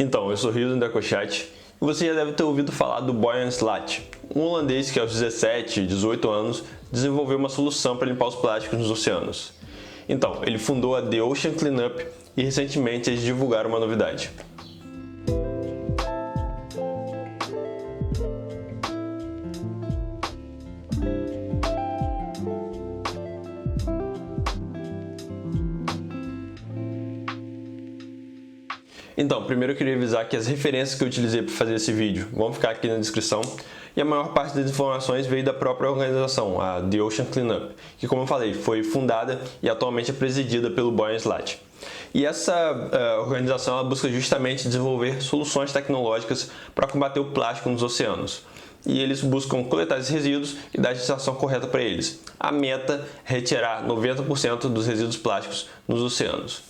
Então, eu sou Hilton da Ecochat e você já deve ter ouvido falar do Boyan Slat, um holandês que aos 17, 18 anos desenvolveu uma solução para limpar os plásticos nos oceanos. Então, ele fundou a The Ocean Cleanup e recentemente eles divulgaram uma novidade. Então, primeiro eu queria avisar que as referências que eu utilizei para fazer esse vídeo vão ficar aqui na descrição e a maior parte das informações veio da própria organização, a The Ocean Cleanup, que, como eu falei, foi fundada e atualmente é presidida pelo Boyan Slat. E essa organização ela busca justamente desenvolver soluções tecnológicas para combater o plástico nos oceanos. E eles buscam coletar esses resíduos e dar a destinação correta para eles. A meta é retirar 90% dos resíduos plásticos nos oceanos.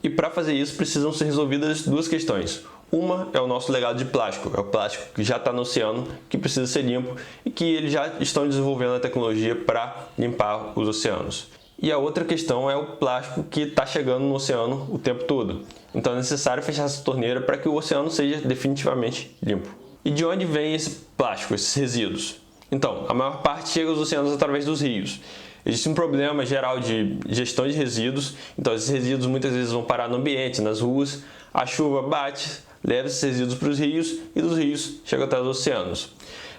E para fazer isso precisam ser resolvidas duas questões. Uma é o nosso legado de plástico, é o plástico que já está no oceano, que precisa ser limpo e que eles já estão desenvolvendo a tecnologia para limpar os oceanos. E a outra questão é o plástico que está chegando no oceano o tempo todo. Então é necessário fechar essa torneira para que o oceano seja definitivamente limpo. E de onde vem esse plástico, esses resíduos? Então, a maior parte chega aos oceanos através dos rios. Existe um problema geral de gestão de resíduos, então esses resíduos muitas vezes vão parar no ambiente, nas ruas, a chuva bate, leva esses resíduos para os rios e dos rios chega até os oceanos.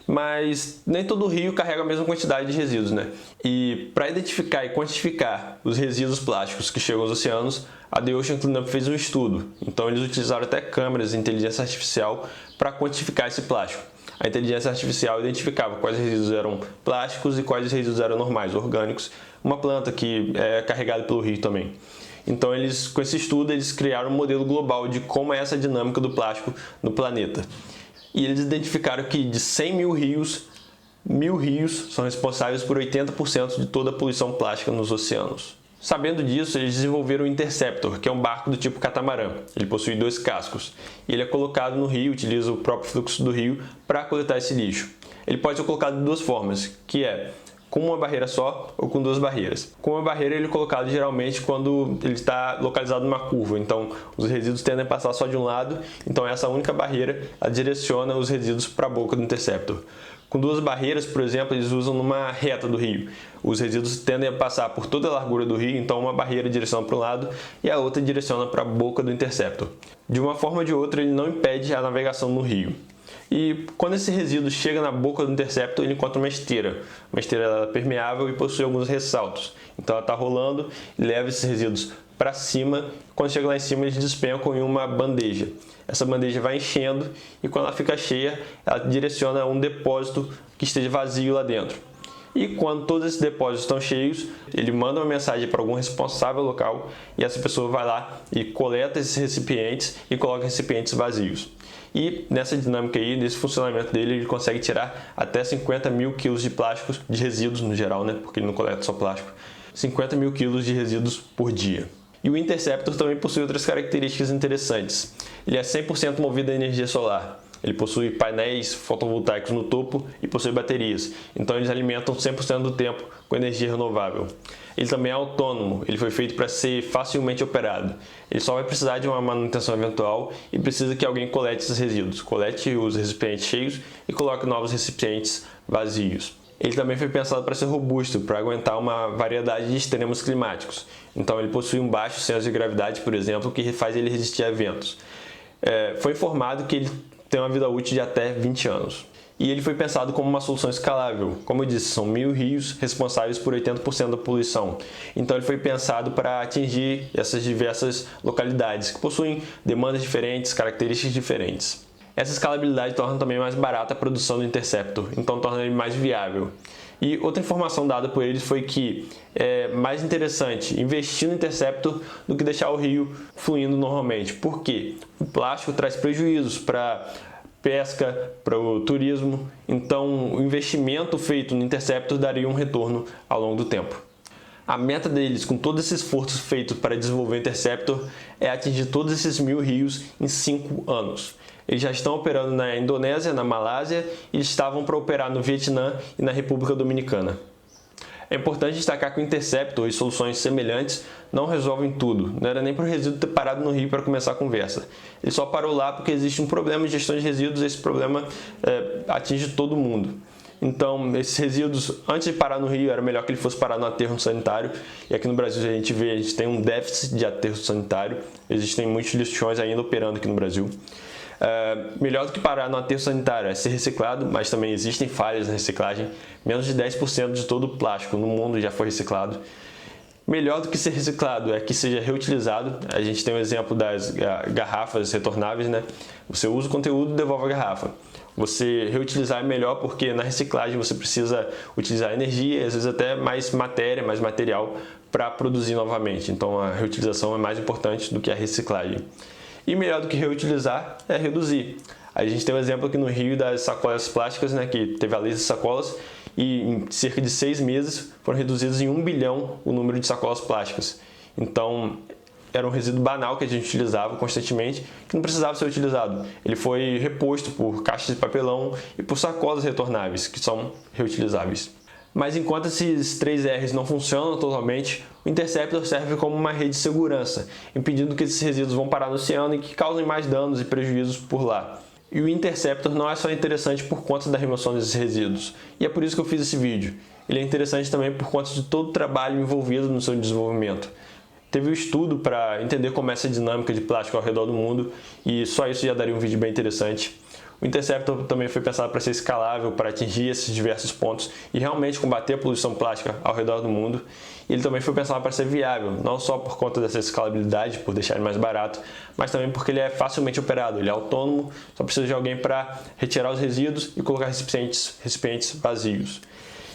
Mas nem todo rio carrega a mesma quantidade de resíduos, né? E para identificar e quantificar os resíduos plásticos que chegam aos oceanos, a The Ocean Cleanup fez um estudo. Então eles utilizaram até câmeras de inteligência artificial para quantificar esse plástico. A inteligência artificial identificava quais resíduos eram plásticos e quais resíduos eram normais, orgânicos, uma planta que é carregada pelo rio também. Então, com esse estudo, eles criaram um modelo global de como é essa dinâmica do plástico no planeta. E eles identificaram que de 100 mil rios, 1.000 rios são responsáveis por 80% de toda a poluição plástica nos oceanos. Sabendo disso, eles desenvolveram o Interceptor, que é um barco do tipo catamarã. Ele possui 2 cascos. E ele é colocado no rio, utiliza o próprio fluxo do rio para coletar esse lixo. Ele pode ser colocado de 2 formas, que é com uma barreira só ou com 2 barreiras. Com uma barreira ele é colocado geralmente quando ele está localizado numa curva, então os resíduos tendem a passar só de um lado, então essa única barreira ela direciona os resíduos para a boca do Interceptor. Com 2 barreiras, por exemplo, eles usam numa reta do rio. Os resíduos tendem a passar por toda a largura do rio, então uma barreira direciona para um lado e a outra direciona para a boca do Interceptor. De uma forma ou de outra, ele não impede a navegação no rio. E quando esse resíduo chega na boca do Interceptor, ele encontra uma esteira. Uma esteira permeável e possui alguns ressaltos. Então ela está rolando e leva esses resíduos para cima. Quando chega lá em cima, eles despencam em uma bandeja. Essa bandeja vai enchendo e quando ela fica cheia, ela direciona a um depósito que esteja vazio lá dentro. E quando todos esses depósitos estão cheios, ele manda uma mensagem para algum responsável local e essa pessoa vai lá e coleta esses recipientes e coloca recipientes vazios. E nessa dinâmica aí, nesse funcionamento dele, ele consegue tirar até 50 mil quilos de plásticos, de resíduos no geral, né? Porque ele não coleta só plástico. 50 mil quilos de resíduos por dia. E o Interceptor também possui outras características interessantes. Ele é 100% movido a energia solar. Ele possui painéis fotovoltaicos no topo e possui baterias. Então eles alimentam 100% do tempo com energia renovável. Ele também é autônomo, ele foi feito para ser facilmente operado. Ele só vai precisar de uma manutenção eventual e precisa que alguém colete esses resíduos. Colete os recipientes cheios e coloque novos recipientes vazios. Ele também foi pensado para ser robusto, para aguentar uma variedade de extremos climáticos. Então ele possui um baixo senso de gravidade, por exemplo, que faz ele resistir a ventos. Foi informado que ele tem uma vida útil de até 20 anos. E ele foi pensado como uma solução escalável. Como eu disse, são 1.000 rios responsáveis por 80% da poluição. Então ele foi pensado para atingir essas diversas localidades, que possuem demandas diferentes, características diferentes. Essa escalabilidade torna também mais barata a produção do Interceptor, então torna ele mais viável. E outra informação dada por eles foi que é mais interessante investir no Interceptor do que deixar o rio fluindo normalmente. Por quê? O plástico traz prejuízos para pesca, para o turismo, então o investimento feito no Interceptor daria um retorno ao longo do tempo. A meta deles, com todo esse esforço feito para desenvolver o Interceptor, é atingir todos esses 1.000 rios em 5 anos. Eles já estão operando na Indonésia, na Malásia e estavam para operar no Vietnã e na República Dominicana. É importante destacar que o Interceptor e soluções semelhantes não resolvem tudo. Não era nem para o resíduo ter parado no rio para começar a conversa. Ele só parou lá porque existe um problema de gestão de resíduos e esse problema atinge todo mundo. Então, esses resíduos, antes de parar no rio, era melhor que ele fosse parar no aterro sanitário. E aqui no Brasil a gente tem um déficit de aterro sanitário. Existem muitos lixões ainda operando aqui no Brasil. Melhor do que parar no aterro sanitário é ser reciclado, mas também existem falhas na reciclagem. Menos de 10% de todo o plástico no mundo já foi reciclado. Melhor do que ser reciclado é que seja reutilizado. A gente tem o exemplo das garrafas retornáveis, né? Você usa o conteúdo e devolve a garrafa. Você reutilizar é melhor porque na reciclagem você precisa utilizar energia e às vezes até mais matéria, mais material para produzir novamente. Então a reutilização é mais importante do que a reciclagem. E melhor do que reutilizar é reduzir. A gente tem um exemplo aqui no Rio das sacolas plásticas, né, que teve a lei das sacolas e em cerca de 6 meses foram reduzidos em 1 bilhão o número de sacolas plásticas. Então era um resíduo banal que a gente utilizava constantemente, que não precisava ser utilizado. Ele foi reposto por caixas de papelão e por sacolas retornáveis, que são reutilizáveis. Mas enquanto esses 3 R's não funcionam totalmente, o Interceptor serve como uma rede de segurança, impedindo que esses resíduos vão parar no oceano e que causem mais danos e prejuízos por lá. E o Interceptor não é só interessante por conta da remoção desses resíduos, e é por isso que eu fiz esse vídeo. Ele é interessante também por conta de todo o trabalho envolvido no seu desenvolvimento. Teve um estudo para entender como é essa dinâmica de plástico ao redor do mundo e só isso já daria um vídeo bem interessante. O Interceptor também foi pensado para ser escalável, para atingir esses diversos pontos e realmente combater a poluição plástica ao redor do mundo. E ele também foi pensado para ser viável, não só por conta dessa escalabilidade, por deixar ele mais barato, mas também porque ele é facilmente operado, ele é autônomo, só precisa de alguém para retirar os resíduos e colocar recipientes vazios.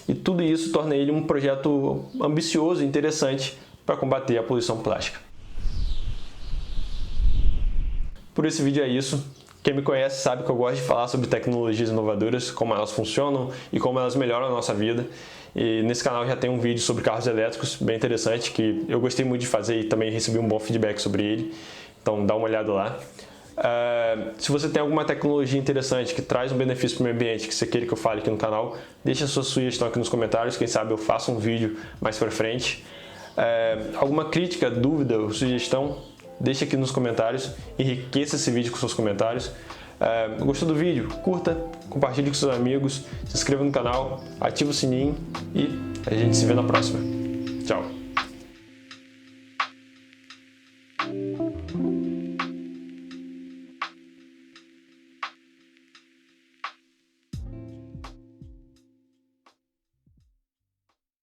E tudo isso torna ele um projeto ambicioso e interessante para combater a poluição plástica. Por esse vídeo é isso. Quem me conhece sabe que eu gosto de falar sobre tecnologias inovadoras, como elas funcionam e como elas melhoram a nossa vida. E nesse canal já tem um vídeo sobre carros elétricos bem interessante, que eu gostei muito de fazer e também recebi um bom feedback sobre ele. Então dá uma olhada lá. Se você tem alguma tecnologia interessante que traz um benefício para o meio ambiente, que você queira que eu fale aqui no canal, deixa a sua sugestão aqui nos comentários, quem sabe eu faço um vídeo mais para frente. Alguma crítica, dúvida ou sugestão, deixa aqui nos comentários, enriqueça esse vídeo com seus comentários. Gostou do vídeo? Curta, compartilhe com seus amigos, se inscreva no canal, ative o sininho e a gente se vê na próxima. Tchau!